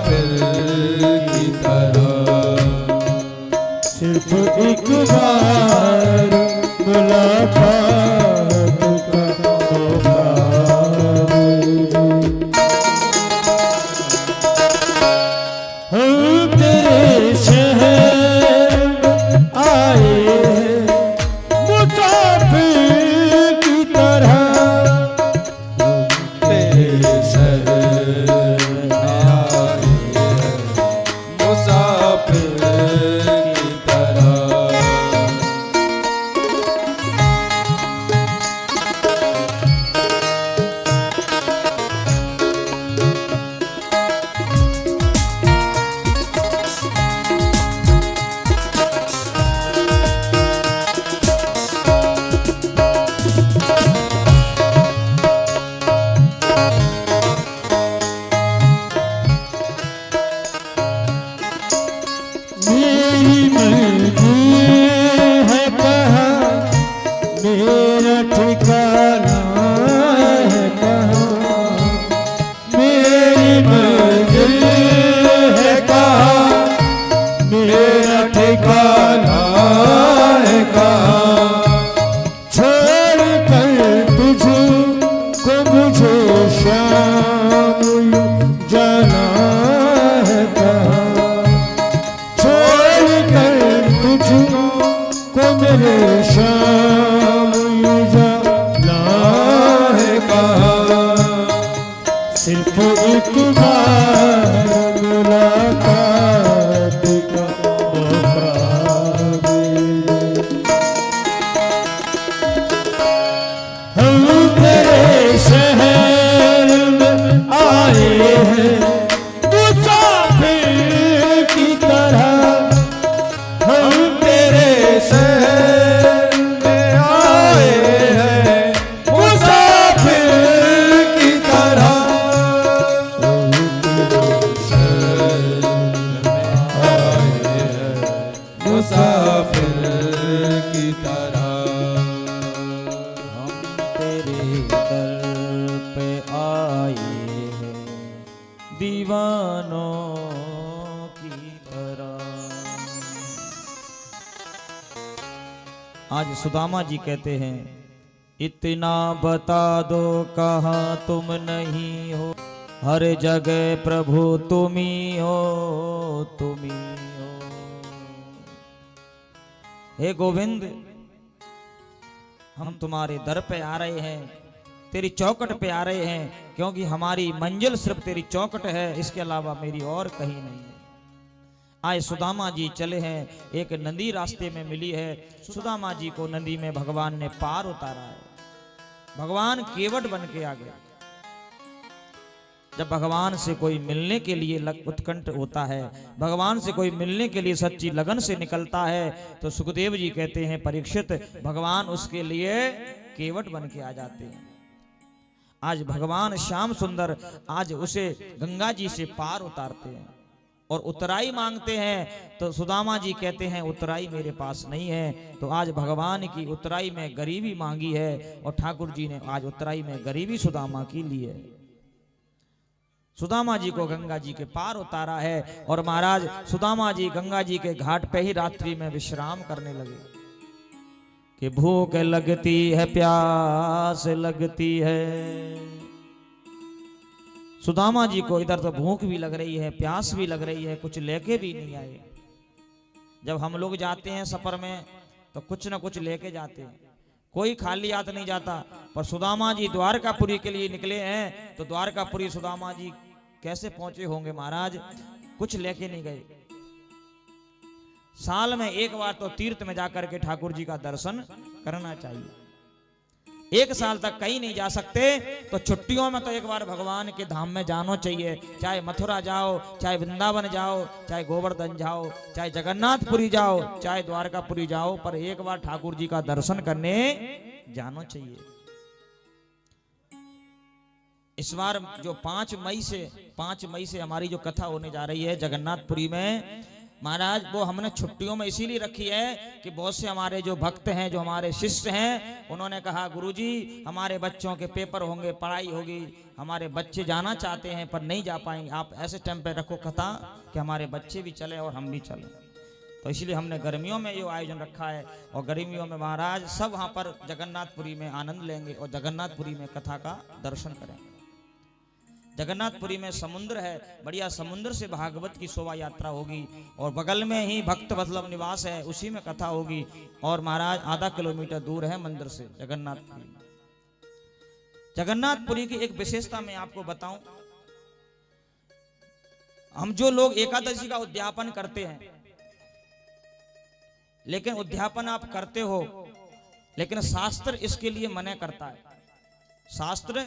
मुसाफिर की तरह। सिर्फ एक बार मुलाकात का मौका हम तेरे शहर आए हैं मुसाफिर की तरह। तेरे शहर आए हैं मुसाफिर की तरह। मेरी मंजिल है कहाँ, मेरा ठिकाना है कहाँ। मेरी मंजिल है कहाँ, मेरा ठिकाना है कहाँ। छोड़ कर तुझको मुझे शाम यूं जाना है कहाँ। को मेरे शाम यूं जाना है कहाँ। सिर्फ एक बार मुलाकात का मौका दे। हम तेरे शहर में आए हैं मुसाफिर की तरह। हम तेरे शहर में आए हैं मुसाफिर की तरह। हम तेरे शहर में आए हैं मुसाफिर की तरह। हम तेरे दर पे आए हैं दीवानों की तरह। आज सुदामा जी कहते हैं, इतना बता दो कहाँ तुम नहीं हो, हर जगह प्रभु तुम ही हो, तुम ही हो। हे गोविंद, हम तुम्हारे दर पे आ रहे हैं, तेरी चौखट पे आ रहे हैं, क्योंकि हमारी मंजिल सिर्फ तेरी चौखट है, इसके अलावा मेरी और कहीं नहीं है। आज सुदामा जी चले हैं, एक नदी रास्ते में मिली है। सुदामा जी को नदी में भगवान ने पार उतारा है। भगवान केवट बन के आ गया। जब भगवान से कोई मिलने के लिए उत्कंठ होता है, भगवान से कोई मिलने के लिए सच्ची लगन से निकलता है, तो सुखदेव जी कहते हैं, परीक्षित, भगवान उसके लिए केवट बन के आ जाते हैं। आज भगवान श्याम सुंदर आज उसे गंगा जी से पार उतारते हैं और उतराई मांगते हैं। तो सुदामा जी कहते हैं, उतराई मेरे पास नहीं है। तो आज भगवान की उतराई में गरीबी मांगी है और ठाकुर जी ने आज उतराई में गरीबी सुदामा की ली है। सुदामा जी को गंगा जी के पार उतारा है और महाराज सुदामा जी गंगा जी के घाट पे ही रात्रि में विश्राम करने लगे कि भूख लगती है, प्यास लगती है। सुदामा जी को इधर तो भूख भी लग रही है, प्यास भी लग रही है, कुछ लेके भी नहीं आए। जब हम लोग जाते हैं सफर में तो कुछ न कुछ लेके जाते हैं, कोई खाली हाथ नहीं जाता। पर सुदामा जी द्वारकापुरी के लिए निकले हैं, तो द्वारकापुरी सुदामा जी कैसे पहुंचे होंगे महाराज, कुछ लेके नहीं गए। साल में एक बार तो तीर्थ में जाकर के ठाकुर जी का दर्शन करना चाहिए। एक साल तक कहीं नहीं जा सकते तो छुट्टियों में तो एक बार भगवान के धाम में जाना चाहिए। चाहे मथुरा जाओ, चाहे वृंदावन जाओ, चाहे गोवर्धन जाओ, चाहे जगन्नाथपुरी जाओ, चाहे द्वारकापुरी जाओ, पर एक बार ठाकुर जी का दर्शन करने जाना चाहिए। इस बार जो 5 मई से हमारी जो कथा होने जा रही है जगन्नाथपुरी में, महाराज वो हमने छुट्टियों में इसीलिए रखी है कि बहुत से हमारे जो भक्त हैं, जो हमारे शिष्य हैं, उन्होंने कहा गुरुजी हमारे बच्चों के पेपर होंगे, पढ़ाई होगी, हमारे बच्चे जाना चाहते हैं पर नहीं जा पाएंगे, आप ऐसे टाइम पे रखो कथा कि हमारे बच्चे भी चले और हम भी चलें। तो इसलिए हमने गर्मियों में ये आयोजन रखा है और गर्मियों में महाराज सब वहाँ पर जगन्नाथपुरी में आनंद लेंगे और जगन्नाथपुरी में कथा का दर्शन करेंगे। जगन्नाथपुरी में समुद्र है, बढ़िया समुद्र से भागवत की शोभा यात्रा होगी और बगल में ही भक्त वल्लभ निवास है, उसी में कथा होगी और महाराज आधा किलोमीटर दूर है मंदिर से जगन्नाथपुरी। जगन्नाथपुरी की एक विशेषता मैं आपको बताऊं, हम जो लोग एकादशी का उद्यापन करते हैं, लेकिन उद्यापन आप करते हो लेकिन शास्त्र इसके लिए मना करता है। शास्त्र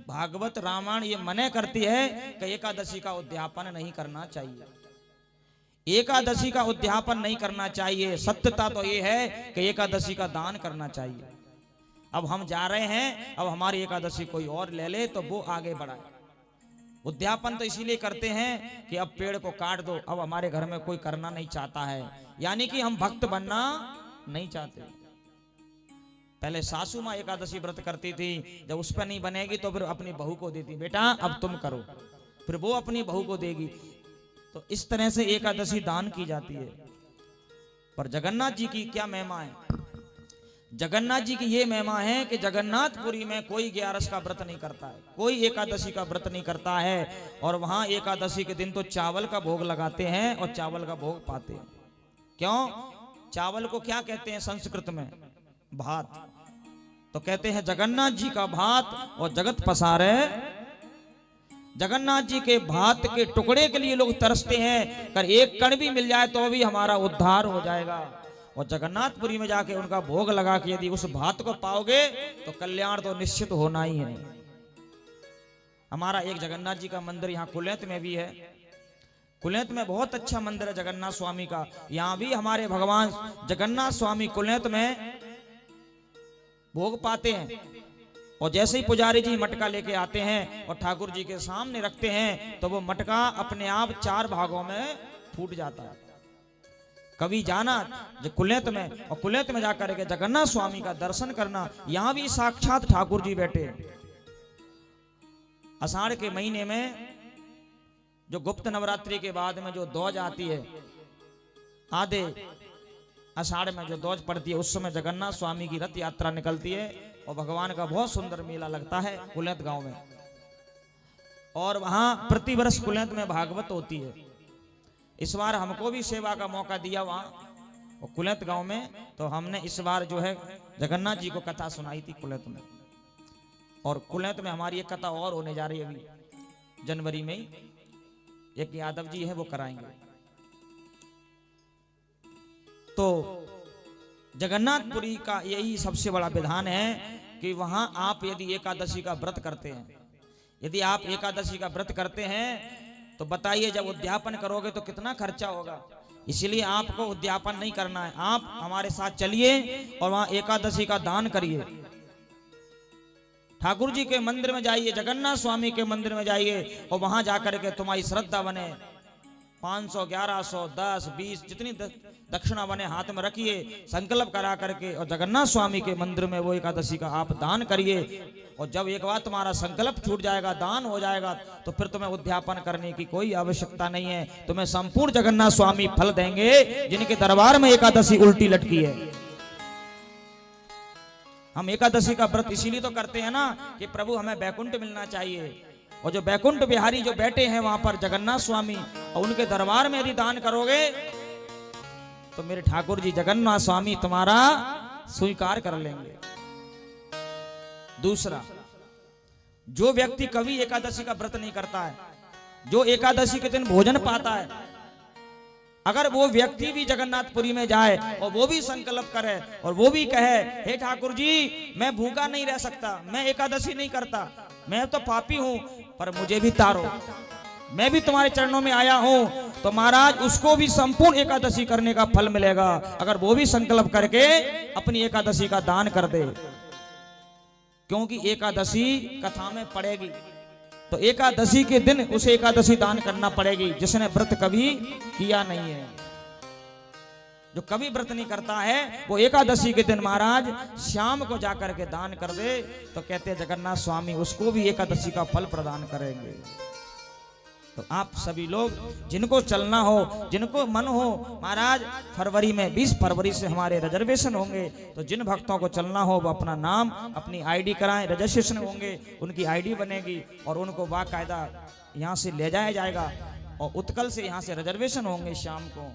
भागवत रामायण ये मना करती है कि एकादशी का उद्यापन नहीं करना चाहिए। एकादशी का उद्यापन नहीं करना चाहिए, सत्यता तो ये है कि एकादशी का दान करना चाहिए। अब हम जा रहे हैं, अब हमारी एकादशी कोई और ले ले तो वो आगे बढ़ाए। उद्यापन तो इसीलिए करते हैं कि अब पेड़ को काट दो, अब हमारे घर में कोई करना नहीं चाहता है, यानी कि हम भक्त बनना नहीं चाहते। पहले सासू माँ एकादशी व्रत करती थी, जब उस पर नहीं बनेगी तो फिर अपनी बहू को देती, बेटा अब तुम करो, फिर वो अपनी बहू को देगी। तो इस तरह से एकादशी दान की जाती है। पर जगन्नाथ जी की क्या महिमा है? जगन्नाथ जी की ये महिमा है कि जगन्नाथपुरी में कोई 11 का व्रत नहीं करता है, कोई एकादशी का व्रत नहीं करता है और वहां एकादशी के दिन तो चावल का भोग लगाते हैं और चावल का भोग पाते हैं। क्यों? चावल को क्या कहते हैं संस्कृत में? भात। तो कहते हैं जगन्नाथ जी का भात और जगत पसारे। जगन्नाथ जी के भात के टुकड़े के लिए लोग तरसते हैं, अगर एक कण भी मिल जाए तो भी हमारा उद्धार हो जाएगा। और जगन्नाथपुरी में जाके उनका भोग लगा के यदि उस भात को पाओगे तो कल्याण तो निश्चित होना ही है। हमारा एक जगन्नाथ जी का मंदिर यहाँ कुलैत में भी है। कुलैत में बहुत अच्छा मंदिर है जगन्नाथ स्वामी का। यहाँ भी हमारे भगवान जगन्नाथ स्वामी कुलैत में भोग पाते हैं और जैसे ही पुजारी जी मटका लेके आते हैं और ठाकुर जी के सामने रखते हैं तो वो मटका अपने आप 4 भागों में फूट जाता है। कभी जाना जो कुलैत में, और कुलैत में जाकर के जगन्नाथ स्वामी का दर्शन करना। यहाँ भी साक्षात ठाकुर जी बैठे हैं। आषाढ़ के महीने में जो गुप्त नवरात्रि के बाद में जो दौज आती है, आधे आषाढ़ में जो दौज पड़ती है, उस समय जगन्नाथ स्वामी की रथ यात्रा निकलती है और भगवान का बहुत सुंदर मेला लगता है कुलैत गांव में। और वहां प्रतिवर्ष कुलैत में भागवत होती है। इस बार हमको भी सेवा का मौका दिया वहां कुलैत गांव में, तो हमने इस बार जो है जगन्नाथ जी को कथा सुनाई थी कुलैत में। और कुलैत में हमारी एक कथा और होने जा रही है अभी जनवरी में ही, एक यादव जी है वो कराएंगे। तो जगन्नाथपुरी का यही सबसे बड़ा विधान है कि वहां आप यदि एकादशी का व्रत करते हैं, यदि आप एकादशी का व्रत करते हैं तो बताइए जब उद्यापन करोगे तो कितना खर्चा होगा। इसलिए आपको उद्यापन नहीं करना है, आप हमारे साथ चलिए और वहां एकादशी का दान करिए। ठाकुर जी के मंदिर में जाइए, जगन्नाथ स्वामी के मंदिर में जाइए और वहां जाकर के तुम्हारी श्रद्धा बने 500, 1100, 10, 20 जितनी दक्षिणा बने हाथ में रखिए, संकल्प करा करके और जगन्नाथ स्वामी के मंदिर में वो एकादशी का आप दान करिए। और जब एक बार तुम्हारा संकल्प छूट जाएगा, दान हो जाएगा, तो फिर तुम्हें उद्यापन करने की कोई आवश्यकता नहीं है। तुम्हें संपूर्ण जगन्नाथ स्वामी फल देंगे जिनके दरबार में एकादशी उल्टी लटकी है। हम एकादशी का व्रत इसीलिए तो करते हैं ना कि प्रभु हमें बैकुंठ मिलना चाहिए। और जो बैकुंठ बिहारी जो बैठे हैं वहां पर जगन्नाथ स्वामी, और उनके दरबार में यदि दान करोगे तो मेरे ठाकुर जी जगन्नाथ स्वामी तुम्हारा स्वीकार कर लेंगे। दूसरा, जो व्यक्ति कभी एकादशी का व्रत नहीं करता है, जो एकादशी के दिन भोजन पाता है, अगर वो व्यक्ति भी जगन्नाथपुरी में जाए और वो भी संकल्प करे और वो भी कहे हे ठाकुर जी मैं भूखा नहीं रह सकता, मैं एकादशी नहीं करता, मैं तो पापी हूं पर मुझे भी तारो, मैं भी तुम्हारे चरणों में आया हूं, तो महाराज उसको भी संपूर्ण एकादशी करने का फल मिलेगा अगर वो भी संकल्प करके अपनी एकादशी का दान कर दे। क्योंकि एकादशी कथा में पड़ेगी, तो एकादशी के दिन उसे एकादशी दान करना पड़ेगी जिसने व्रत कभी किया नहीं है। जो कभी व्रत नहीं करता है वो एकादशी के दिन महाराज शाम को जाकर के दान कर दे तो कहते जगन्नाथ स्वामी उसको भी एकादशी का फल प्रदान करेंगे। तो आप सभी लोग जिनको चलना हो, जिनको मन हो महाराज, फरवरी में 20 फरवरी से हमारे रिजर्वेशन होंगे, तो जिन भक्तों को चलना हो वो अपना नाम अपनी आईडी कराएं, रजिस्ट्रेशन होंगे, उनकी आईडी बनेगी और उनको बाकायदा यहाँ से ले जाया जाएगा और उत्कल से यहाँ से रिजर्वेशन होंगे शाम को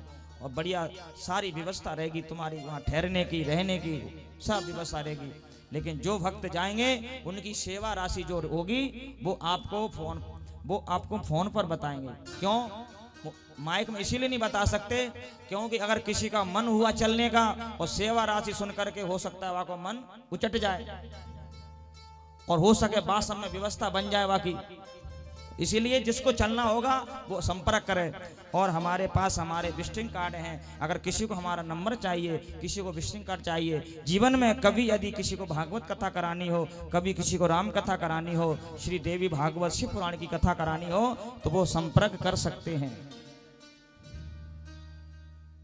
और बढ़िया सारी व्यवस्था रहेगी तुम्हारी, वहाँ ठहरने की, रहने की सब व्यवस्था रहेगी। लेकिन जो भक्त जाएंगे उनकी सेवा राशि जो होगी वो आपको फोन पर बताएंगे। क्यों माइक में इसीलिए नहीं बता सकते क्योंकि अगर किसी का मन हुआ चलने का और सेवा राशि सुन करके हो सकता है वहां को मन उचट जाए और हो सके बाद सब में व्यवस्था बन जाए बाकी। इसीलिए जिसको चलना होगा वो संपर्क करे और हमारे पास हमारे विजिटिंग कार्ड हैं। अगर किसी को हमारा नंबर चाहिए, किसी को विजिटिंग कार्ड चाहिए, जीवन में कभी यदि किसी को भागवत कथा करानी हो, कभी किसी को राम कथा करानी हो, श्री देवी भागवत शिव पुराण की कथा करानी हो तो वो संपर्क कर सकते हैं।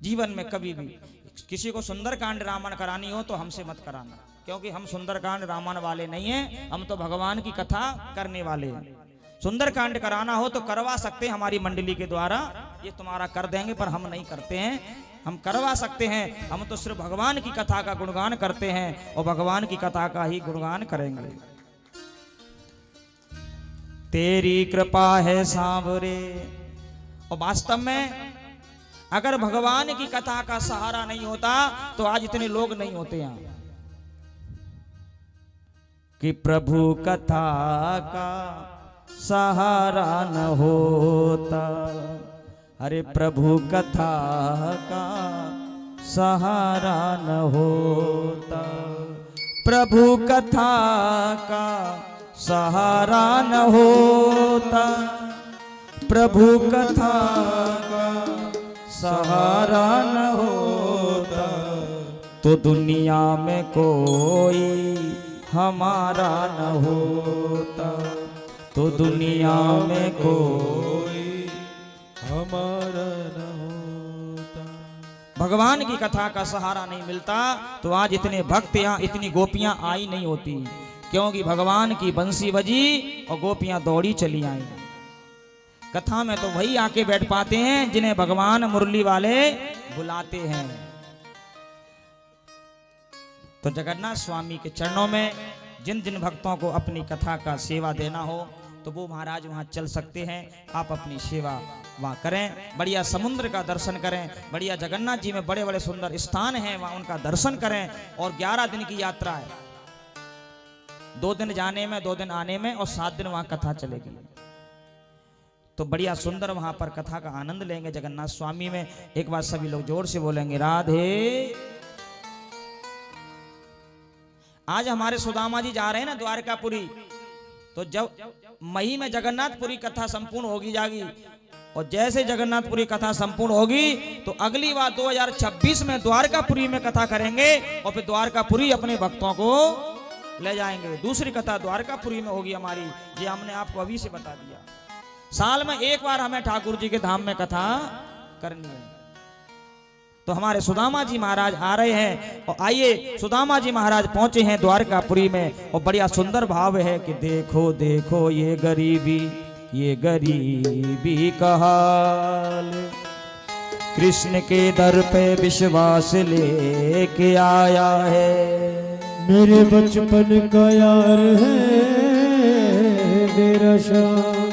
जीवन में कभी भी किसी को सुंदरकांड रामायण करानी हो तो हमसे मत कराना, क्योंकि हम सुंदरकांड रामायण वाले नहीं हैं, हम तो भगवान की कथा करने वाले हैं। सुंदरकांड कराना हो तो करवा सकते हैं हमारी मंडली के द्वारा, ये तुम्हारा कर देंगे, पर हम नहीं करते हैं। हम करवा सकते हैं, हम तो सिर्फ भगवान की कथा का गुणगान करते हैं और भगवान की कथा का ही गुणगान करेंगे। तेरी कृपा है सांवरे। और वास्तव में अगर भगवान की कथा का सहारा नहीं होता तो आज इतने लोग नहीं होते यहाँ कि प्रभु कथा का सहारा न होता। अरे प्रभु कथा का सहारा न होता, प्रभु कथा का सहारा न होता, प्रभु कथा का सहारा न होता तो दुनिया में कोई हमारा न होता, तो दुनिया में कोई हमारा न होता। भगवान की कथा का सहारा नहीं मिलता तो आज इतने भक्त यहाँ, इतनी गोपियां आई नहीं होती, क्योंकि भगवान की बंसी बजी और गोपियां दौड़ी चली आई। कथा में तो वही आके बैठ पाते हैं जिन्हें भगवान मुरली वाले बुलाते हैं। तो जगन्नाथ स्वामी के चरणों में जिन जिन भक्तों को अपनी कथा का सेवा देना हो तो वो महाराज वहाँ चल सकते हैं। आप अपनी सेवा वहाँ करें, बढ़िया समुद्र का दर्शन करें, बढ़िया जगन्नाथ जी में बड़े बड़े सुंदर स्थान हैं वहाँ उनका दर्शन करें। और 11 दिन की यात्रा है, 2 दिन जाने में 2 दिन आने में और 7 दिन वहाँ कथा चलेगी। तो बढ़िया सुंदर वहाँ पर कथा का आनंद लेंगे जगन्नाथ स्वामी में। एक बार सभी लोग जोर से बोलेंगे राधे। आज हमारे सुदामा जी जा रहे हैं ना द्वारकापुरी, तो जब मई में जगन्नाथपुरी कथा संपूर्ण होगी जाएगी और जैसे जगन्नाथपुरी कथा संपूर्ण होगी तो अगली बार 2026 में द्वारकापुरी में कथा करेंगे और फिर द्वारकापुरी अपने भक्तों को ले जाएंगे। दूसरी कथा द्वारकापुरी में होगी हमारी, ये हमने आपको अभी से बता दिया। साल में एक बार हमें ठाकुर जी के धाम में कथा करनी है। तो हमारे सुदामा जी महाराज आ रहे हैं और आइए सुदामा जी महाराज पहुंचे हैं द्वारकापुरी में और बढ़िया सुंदर भाव है कि देखो देखो ये गरीबी का हाल, कृष्ण के दर पे विश्वास लेके आया है। मेरे बचपन का यार है मेरा शाम,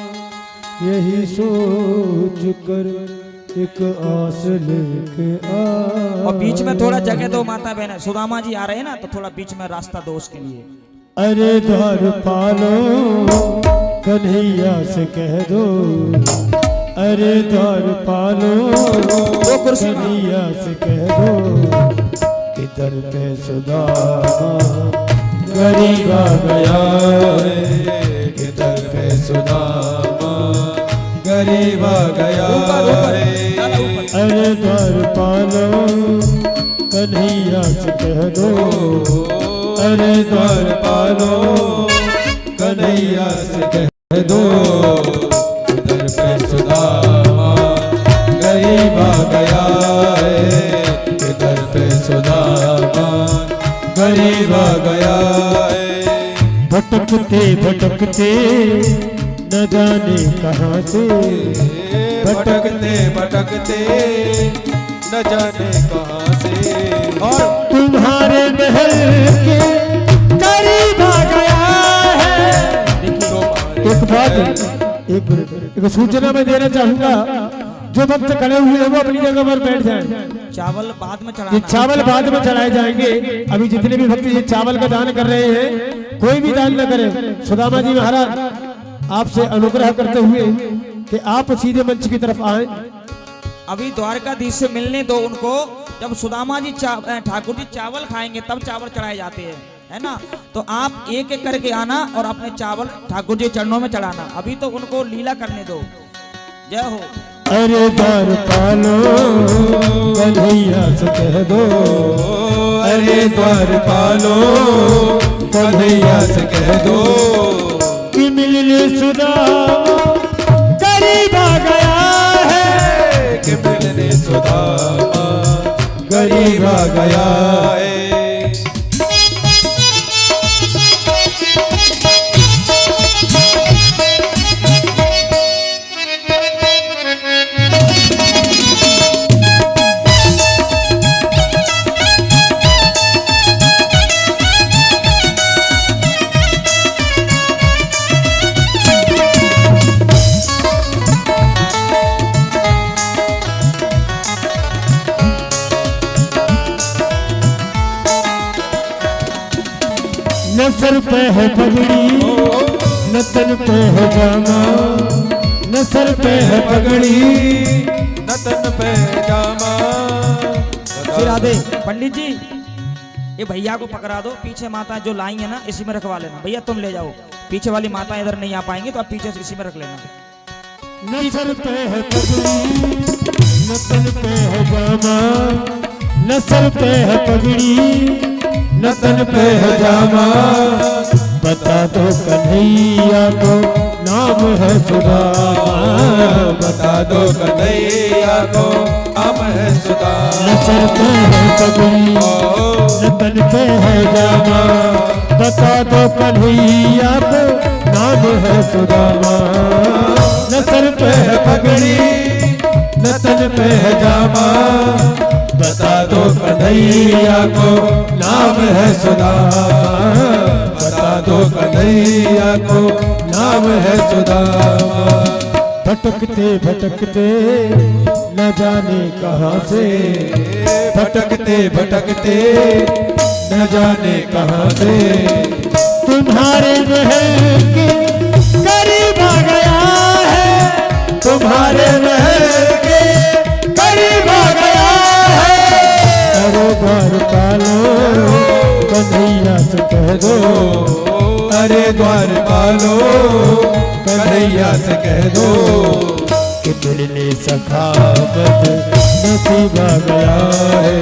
यही सोच कर एक आस लेके आया। और बीच में थोड़ा जगह दो माता बहन, सुदामा जी आ रहे हैं ना तो थोड़ा बीच में रास्ता दो उसके लिए। अरे द्वार पालो कन्हैया से कह दो, अरे द्वार पालो कन्हैया से कह दो कि दर पे सुदामा गरीब आ गया है, कि दर पे सुदामा गरीब आ गया है। अरे द्वार पालो कन्हैया से कह दो, अरे द्वार पालो कन्हैया से कह दो, दर पे सुदामा गरीब आ गया है, कि भटकते भटकते न जाने कहाँ से, भटकते भटकते न जाने कहाँ से, और तुम्हारे महल के करीब आ गया है। एक बात, एक सूचना मैं देना चाहूंगा, जो भक्त खड़े हुए हैं वो अपनी जगह पर बैठ जाएं। चावल बाद में ये चढ़ाना। चावल बाद में चढ़ाए जाएंगे। अभी जितने भी भक्त ये चावल का दान कर रहे हैं, कोई भी दान न करे। सुदामा जी महाराज आपसे अनुग्रह करते हुए कि आप सीधे मंच की तरफ आए। अभी द्वारकाधीश से मिलने दो उनको। जब सुदामा जी ठाकुर जी चावल खाएंगे तब चावल चढ़ाए जाते हैं, है ना। तो आप एक एक करके आना और अपने चावल ठाकुर जी चरणों में चढ़ाना। अभी तो उनको लीला करने दो। जय हो। अरे द्वारपालो कन्हैया से कह दो, अरे द्वारपालो कन्हैया से कह दो कि मिलने सुदामा करीब आ गया है, कि मिलने सुदामा करीब आ गया है। न सर पे है पगड़ी न तन पे है जामा, न सर पे है पगड़ी न तन पे जामा। फिर आधे पंडित जी ये भैया को पकड़ा दो। पीछे माता जो लाई है ना इसी में रखवा लेना। भैया तुम ले जाओ, पीछे वाली माता इधर नहीं आ पाएंगी तो आप पीछे से इसी में रख लेना। न सर पे है पगड़ी न तन पे है जामा, न सर पे है पगड़ी न तन पे है जामा। बता दो कन्हैया को नाम है सुदामा, बता दो कन्हैया को नाम है सुदामा। न सर पे है पगड़ी न तन पे है जामा, बता दो कन्हैया को नाम है सुदामा। न सर पे है पगड़ी न तन पे है जामा, बता दो कन्हैया को नाम है सुदामा। बता दो कन्हैया को नाम है सुदामा। भटकते भटकते न जाने कहाँ से, भटकते भटकते न जाने कहाँ से, तुम्हारे महल के करीब आ गया है, तुम्हारे महल के करीब आ गया है। अरे द्वारपालो कन्हैया से कह दो, अरे द्वारपालो कन्हैया से कह दो कि मिलने सखावत नसीब आ गया है,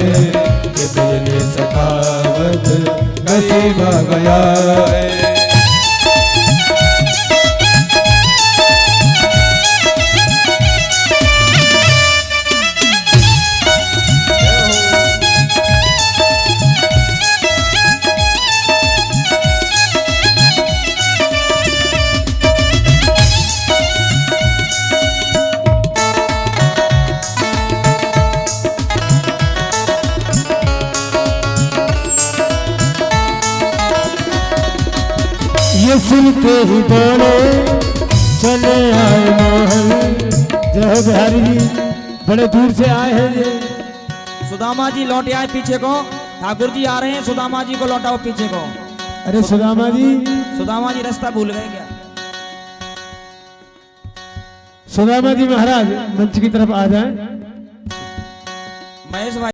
कि मिलने सखावत नसीब आ गया है। ये सुनते ही दौड़े चले आए मोहन। जय बिहारी जी बड़े दूर से आए हैं ये। सुदामा जी लौटे आए पीछे को। ठाकुर जी आ रहे हैं, सुदामा जी को लौटाओ पीछे को। अरे सुदामा जी, सुदामा जी रास्ता भूल गए क्या? सुदामा जी महाराज मंच की तरफ आ जाएं। महेश भाई